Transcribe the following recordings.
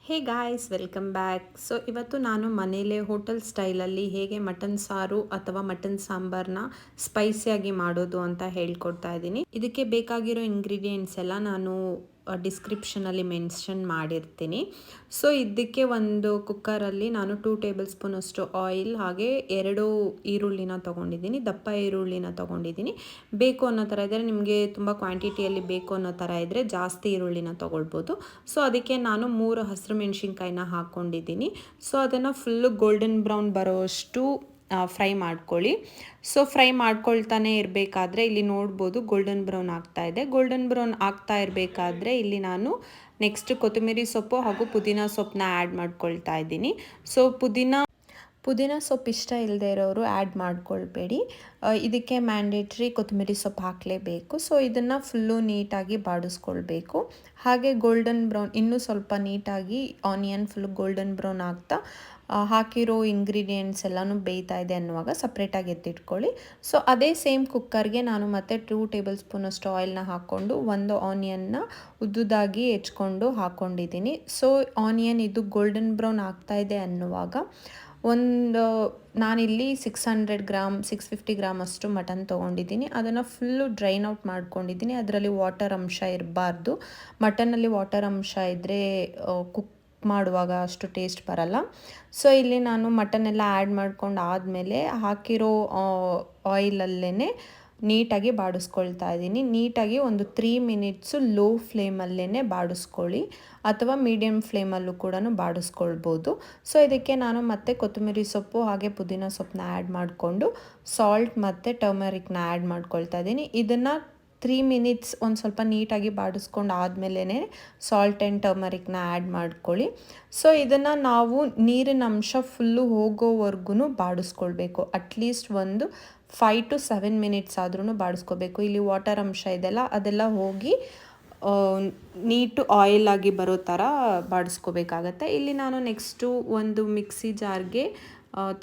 ಹೇ guys, welcome back. So ಇವತ್ತು ನಾನು ಮನೇಲೇ ಹೋಟೆಲ್ ಸ್ಟೈಲಲ್ಲಿ ಹೇಗೆ ಮಟನ್ ಸಾರು ಅಥವಾ ಮಟನ್ ಸಾಂಬಾರನ್ನ ಸ್ಪೈಸಿಯಾಗಿ ಮಾಡೋದು ಅಂತ ಹೇಳ್ಕೊಡ್ತಾ ಇದ್ದೀನಿ. ಇದಕ್ಕೆ ಬೇಕಾಗಿರೋ ಇಂಗ್ರೀಡಿಯೆಂಟ್ಸ್ ಎಲ್ಲ ನಾನು ಡಿಸ್ಕ್ರಿಪ್ಷನಲ್ಲಿ ಮೆನ್ಷನ್ ಮಾಡಿರ್ತೀನಿ. ಸೊ ಇದಕ್ಕೆ ಒಂದು ಕುಕ್ಕರಲ್ಲಿ ನಾನು 2 ಟೇಬಲ್ ಸ್ಪೂನ್ ಅಷ್ಟು ಆಯಿಲ್ ಹಾಗೆ 2 ಈರುಳ್ಳಿನ ತೊಗೊಂಡಿದ್ದೀನಿ, ದಪ್ಪ ಈರುಳ್ಳಿನ ತೊಗೊಂಡಿದ್ದೀನಿ. ಬೇಕು ಅನ್ನೋ ಥರ ಇದ್ದರೆ, ನಿಮಗೆ ತುಂಬ ಕ್ವಾಂಟಿಟಿಯಲ್ಲಿ ಬೇಕು ಅನ್ನೋ ಥರ ಇದ್ದರೆ ಜಾಸ್ತಿ ಈರುಳ್ಳಿನ ತೊಗೊಳ್ಬೋದು. ಸೊ ಅದಕ್ಕೆ ನಾನು 3 ಹಸಿರು ಮೆಣಸಿನ್ಕಾಯಿನ ಹಾಕ್ಕೊಂಡಿದ್ದೀನಿ. ಸೊ ಅದನ್ನು ಫುಲ್ಲು ಗೋಲ್ಡನ್ ಬ್ರೌನ್ ಬರೋಷ್ಟು ಫ್ರೈ ಮಾಡ್ಕೊಳ್ಳಿ. ಸೊ ಫ್ರೈ ಮಾಡ್ಕೊಳ್ತಾನೆ ಇರಬೇಕಾದ್ರೆ ಇಲ್ಲಿ ನೋಡ್ಬೋದು ಗೋಲ್ಡನ್ ಬ್ರೌನ್ ಆಗ್ತಾ ಇದೆ. ಗೋಲ್ಡನ್ ಬ್ರೌನ್ ಆಗ್ತಾ ಇರಬೇಕಾದ್ರೆ ಇಲ್ಲಿ ನಾನು ನೆಕ್ಸ್ಟ್ ಕೊತ್ತಂಬರಿ ಸೊಪ್ಪು ಹಾಗೂ ಪುದೀನ ಸೊಪ್ಪನ್ನ ಆ್ಯಡ್ ಮಾಡ್ಕೊಳ್ತಾ ಇದ್ದೀನಿ. ಸೊ ಪುದೀನ ಸೊಪ್ಪು ಇಷ್ಟ ಇಲ್ಲದೆ ಇರೋರು ಆ್ಯಡ್ ಮಾಡ್ಕೊಳ್ಬೇಡಿ. ಇದಕ್ಕೆ ಮ್ಯಾಂಡೇಟ್ರಿ ಕೊತ್ತಂಬರಿ ಸೊಪ್ಪು ಹಾಕಲೇಬೇಕು. ಸೊ ಇದನ್ನು ಫುಲ್ಲು ನೀಟಾಗಿ ಬಾಡಿಸ್ಕೊಳ್ಬೇಕು. ಹಾಗೆ ಗೋಲ್ಡನ್ ಬ್ರೌನ್ ಇನ್ನೂ ಸ್ವಲ್ಪ ನೀಟಾಗಿ ಆನಿಯನ್ ಫುಲ್ಲು ಗೋಲ್ಡನ್ ಬ್ರೌನ್ ಆಗ್ತಾ ಹಾಕಿರೋ ಇಂಗ್ರೀಡಿಯೆಂಟ್ಸ್ ಎಲ್ಲನೂ ಬೇಯ್ತಾ ಇದೆ ಅನ್ನುವಾಗ ಸಪ್ರೇಟಾಗಿ ಎತ್ತಿಟ್ಕೊಳ್ಳಿ. ಸೊ ಅದೇ ಸೇಮ್ ಕುಕ್ಕರ್ಗೆ ನಾನು ಮತ್ತೆ 2 ಟೇಬಲ್ ಸ್ಪೂನ್ ಅಷ್ಟು ಆಯಿಲ್ನ ಹಾಕ್ಕೊಂಡು ಒಂದು ಆನಿಯನ್ನ ಉದ್ದುದಾಗಿ ಹೆಚ್ಕೊಂಡು ಹಾಕ್ಕೊಂಡಿದ್ದೀನಿ. ಸೊ ಆನಿಯನ್ ಇದು ಗೋಲ್ಡನ್ ಬ್ರೌನ್ ಆಗ್ತಾ ಇದೆ ಅನ್ನುವಾಗ ನಾನಿಲ್ಲಿ 650 ಗ್ರಾಮ್ ಅಷ್ಟು ಮಟನ್ ತೊಗೊಂಡಿದ್ದೀನಿ. ಅದನ್ನು ಫುಲ್ಲು ಡ್ರೈನ್ ಔಟ್ ಮಾಡ್ಕೊಂಡಿದ್ದೀನಿ. ಅದರಲ್ಲಿ ವಾಟರ್ ಅಂಶ ಇರಬಾರ್ದು. ಮಟನಲ್ಲಿ ವಾಟರ್ ಅಂಶ ಇದ್ದರೆ ಕುಕ್ ಮಾಡುವಾಗ ಅಷ್ಟು ಟೇಸ್ಟ್ ಬರಲ್ಲ. ಸೊ ಇಲ್ಲಿ ನಾನು ಮಟನ್ ಎಲ್ಲ ಆ್ಯಡ್ ಮಾಡ್ಕೊಂಡು ಆದಮೇಲೆ ಹಾಕಿರೋ ಆಯಿಲಲ್ಲೇ ನೀಟಾಗಿ ಬಾಡಿಸ್ಕೊಳ್ತಾ ಇದ್ದೀನಿ. ನೀಟಾಗಿ ಒಂದು 3 ಮಿನಿಟ್ಸು ಲೋ ಫ್ಲೇಮಲ್ಲೇ ಬಾಡಿಸ್ಕೊಳ್ಳಿ, ಅಥವಾ ಮೀಡಿಯಮ್ ಫ್ಲೇಮಲ್ಲೂ ಕೂಡ ಬಾಡಿಸ್ಕೊಳ್ಬೋದು. ಸೊ ಇದಕ್ಕೆ ನಾನು ಮತ್ತೆ ಕೊತ್ತಂಬರಿ ಸೊಪ್ಪು ಹಾಗೆ ಪುದೀನ ಸೊಪ್ಪನ್ನ ಆ್ಯಡ್ ಮಾಡಿಕೊಂಡು ಸಾಲ್ಟ್ ಮತ್ತು ಟರ್ಮರಿಕ್ನ ಆ್ಯಡ್ ಮಾಡ್ಕೊಳ್ತಾ ಇದ್ದೀನಿ. ಇದನ್ನು 3 ಮಿನಿಟ್ಸ್ ಒಂದು ಸ್ವಲ್ಪ ನೀಟಾಗಿ ಬಾಡಿಸ್ಕೊಂಡು ಆದಮೇಲೆ ಸಾಲ್ಟ್ ಆ್ಯಂಡ್ ಟರ್ಮರಿಕ್ನ ಆ್ಯಡ್ ಮಾಡ್ಕೊಳ್ಳಿ. ಸೊ ಇದನ್ನು ನಾವು ನೀರಿನ ಅಂಶ ಫುಲ್ಲು ಹೋಗೋವರೆಗೂ ಬಾಡಿಸ್ಕೊಳ್ಬೇಕು. ಅಟ್ಲೀಸ್ಟ್ ಒಂದು 5 to 7 ಮಿನಿಟ್ಸ್ ಆದ್ರೂ ಬಾಡಿಸ್ಕೋಬೇಕು. ಇಲ್ಲಿ ವಾಟರ್ ಅಂಶ ಇದೆಲ್ಲ ಅದೆಲ್ಲ ಹೋಗಿ ನೀಟು ಆಯಿಲ್ ಆಗಿ ಬರೋ ಥರ ಬಾಡಿಸ್ಕೋಬೇಕಾಗತ್ತೆ. ಇಲ್ಲಿ ನಾನು ನೆಕ್ಸ್ಟು ಒಂದು ಮಿಕ್ಸಿ ಜಾರ್ಗೆ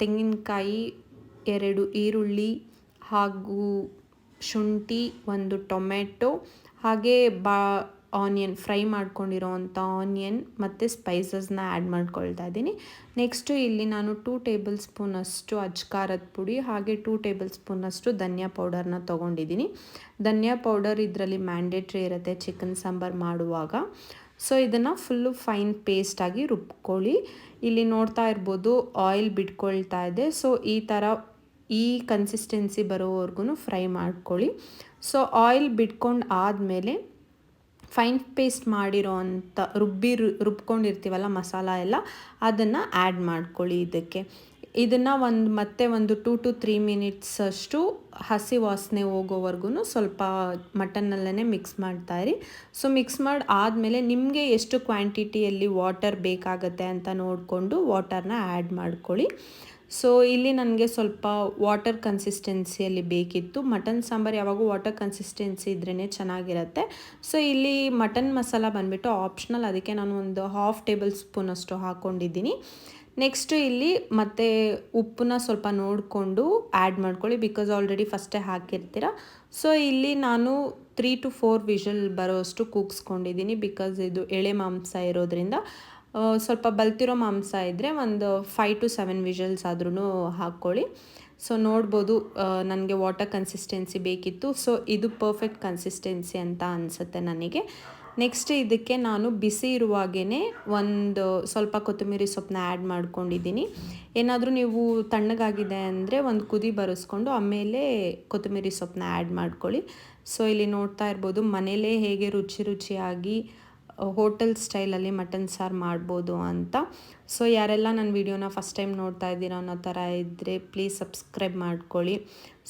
ತೆಂಗಿನಕಾಯಿ, 2 ಈರುಳ್ಳಿ ಹಾಗೂ ಶುಂಠಿ, 1 ಟೊಮೆಟೊ ಹಾಗೆ ಆನಿಯನ್ ಫ್ರೈ ಮಾಡ್ಕೊಂಡಿರೋವಂಥ ಆನಿಯನ್ ಮತ್ತು ಸ್ಪೈಸಸ್ನ ಆ್ಯಡ್ ಮಾಡ್ಕೊಳ್ತಾ ಇದ್ದೀನಿ. ನೆಕ್ಸ್ಟು ಇಲ್ಲಿ ನಾನು 2 ಟೇಬಲ್ ಸ್ಪೂನಷ್ಟು ಅಜ್ಕಾರದ ಪುಡಿ ಹಾಗೆ 2 ಟೇಬಲ್ ಸ್ಪೂನಷ್ಟು ಧನಿಯಾ ಪೌಡರ್ನ ತೊಗೊಂಡಿದ್ದೀನಿ. ಧನಿಯಾ ಪೌಡರ್ ಇದರಲ್ಲಿ ಮ್ಯಾಂಡೇಟ್ರಿ ಇರುತ್ತೆ ಚಿಕನ್ ಸಾಂಬಾರು ಮಾಡುವಾಗ. ಸೊ ಇದನ್ನು ಫುಲ್ಲು ಫೈನ್ ಪೇಸ್ಟಾಗಿ ರುಬ್ಕೊಳ್ಳಿ. ಇಲ್ಲಿ ನೋಡ್ತಾ ಇರ್ಬೋದು ಆಯಿಲ್ ಬಿಟ್ಕೊಳ್ತಾ ಇದೆ. ಸೊ ಈ ಕನ್ಸಿಸ್ಟೆನ್ಸಿ ಬರೋವರೆಗೂ ಫ್ರೈ ಮಾಡ್ಕೊಳ್ಳಿ. ಸೊ ಆಯಿಲ್ ಬಿಟ್ಕೊಂಡು ಆದಮೇಲೆ ಫೈನ್ ಪೇಸ್ಟ್ ಮಾಡಿರೋ ಅಂಥ ರುಬ್ಕೊಂಡಿರ್ತೀವಲ್ಲ ಮಸಾಲ ಎಲ್ಲ, ಅದನ್ನು ಆ್ಯಡ್ ಮಾಡ್ಕೊಳ್ಳಿ ಇದಕ್ಕೆ. ಇದನ್ನು ಮತ್ತೆ ಒಂದು 2 to 3 ಮಿನಿಟ್ಸ್ ಅಷ್ಟು ಹಸಿ ವಾಸನೆ ಹೋಗೋವರೆಗೂ ಸ್ವಲ್ಪ ಮಟನ್ನಲ್ಲೇ ಮಿಕ್ಸ್ ಮಾಡ್ತಾಯಿರಿ. ಸೊ ಮಿಕ್ಸ್ ಮಾಡಿ ಆದಮೇಲೆ ನಿಮಗೆ ಎಷ್ಟು ಕ್ವಾಂಟಿಟಿಯಲ್ಲಿ ವಾಟರ್ ಬೇಕಾಗತ್ತೆ ಅಂತ ನೋಡಿಕೊಂಡು ವಾಟರ್ನ ಆ್ಯಡ್ ಮಾಡ್ಕೊಳ್ಳಿ. ಸೊ ಇಲ್ಲಿ ನನಗೆ ಸ್ವಲ್ಪ ವಾಟರ್ ಕನ್ಸಿಸ್ಟೆನ್ಸಿಯಲ್ಲಿ ಬೇಕಿತ್ತು. ಮಟನ್ ಸಾಂಬಾರು ಯಾವಾಗೂ ವಾಟರ್ ಕನ್ಸಿಸ್ಟೆನ್ಸಿ ಇದ್ರೇ ಚೆನ್ನಾಗಿರುತ್ತೆ. ಸೊ ಇಲ್ಲಿ ಮಟನ್ ಮಸಾಲ ಬಂದುಬಿಟ್ಟು ಆಪ್ಷನಲ್, ಅದಕ್ಕೆ ನಾನು ಒಂದು 1/2 ಟೇಬಲ್ ಸ್ಪೂನ್ ಅಷ್ಟು ಹಾಕ್ಕೊಂಡಿದ್ದೀನಿ. ನೆಕ್ಸ್ಟು ಇಲ್ಲಿ ಮತ್ತೆ ಉಪ್ಪನ್ನ ಸ್ವಲ್ಪ ನೋಡಿಕೊಂಡು ಆ್ಯಡ್ ಮಾಡ್ಕೊಳ್ಳಿ, ಬಿಕಾಸ್ ಆಲ್ರೆಡಿ ಫಸ್ಟೇ ಹಾಕಿರ್ತೀರ. ಸೊ ಇಲ್ಲಿ ನಾನು 3 to 4 ವಿಷಲ್ ಬರೋಷ್ಟು ಕೂಗಿಸ್ಕೊಂಡಿದ್ದೀನಿ, ಬಿಕಾಸ್ ಇದು ಎಳೆ ಮಾಂಸ ಇರೋದ್ರಿಂದ. ಸ್ವಲ್ಪ ಬಲ್ತಿರೋ ಮಾಂಸ ಇದ್ದರೆ ಒಂದು 5 to 7 ವಿಷಲ್ಸ್ ಆದ್ರೂ ಹಾಕ್ಕೊಳ್ಳಿ. ಸೊ ನೋಡ್ಬೋದು ನನಗೆ ವಾಟರ್ ಕನ್ಸಿಸ್ಟೆನ್ಸಿ ಬೇಕಿತ್ತು. ಸೊ ಇದು ಪರ್ಫೆಕ್ಟ್ ಕನ್ಸಿಸ್ಟೆನ್ಸಿ ಅಂತ ಅನಿಸುತ್ತೆ ನನಗೆ. ನೆಕ್ಸ್ಟ್ ಇದಕ್ಕೆ ನಾನು ಬಿಸಿ ಇರುವಾಗೇ ಒಂದು ಸ್ವಲ್ಪ ಕೊತ್ತಂಬರಿ ಸೊಪ್ಪನ್ನ ಆ್ಯಡ್ ಮಾಡ್ಕೊಂಡಿದ್ದೀನಿ. ಏನಾದರೂ ನೀವು ತಣ್ಣಗಾಗಿದೆ ಅಂದರೆ ಒಂದು ಕುದಿ ಬರೆಸ್ಕೊಂಡು ಆಮೇಲೆ ಕೊತ್ತಂಬರಿ ಸೊಪ್ಪನ್ನ ಆ್ಯಡ್ ಮಾಡ್ಕೊಳ್ಳಿ. ಸೊ ಇಲ್ಲಿ ನೋಡ್ತಾ ಇರ್ಬೋದು ಮನೇಲೇ ಹೇಗೆ ರುಚಿಯಾಗಿ ಹೋಟೆಲ್ ಸ್ಟೈಲಲ್ಲಿ ಮಟನ್ ಸಾರು ಮಾಡ್ಬೋದು ಅಂತ. ಸೊ ಯಾರೆಲ್ಲ ನನ್ನ ವಿಡಿಯೋನ ಫಸ್ಟ್ ಟೈಮ್ ನೋಡ್ತಾ ಇದ್ದೀರಾ ಅನ್ನೋ ಥರ ಇದ್ದರೆ ಪ್ಲೀಸ್ ಸಬ್ಸ್ಕ್ರೈಬ್ ಮಾಡ್ಕೊಳ್ಳಿ.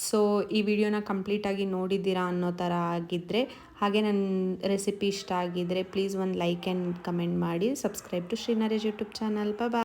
ಸೊ ಈ ವಿಡಿಯೋನ ಕಂಪ್ಲೀಟಾಗಿ ನೋಡಿದ್ದೀರಾ ಅನ್ನೋ ಥರ ಆಗಿದ್ದರೆ, ಹಾಗೆ ನನ್ನ ರೆಸಿಪಿ ಇಷ್ಟ ಆಗಿದ್ದರೆ ಪ್ಲೀಸ್ ಒಂದು ಲೈಕ್ ಆ್ಯಂಡ್ ಕಮೆಂಟ್ ಮಾಡಿ. Subscribe to Shri Naresh YouTube channel. Bye.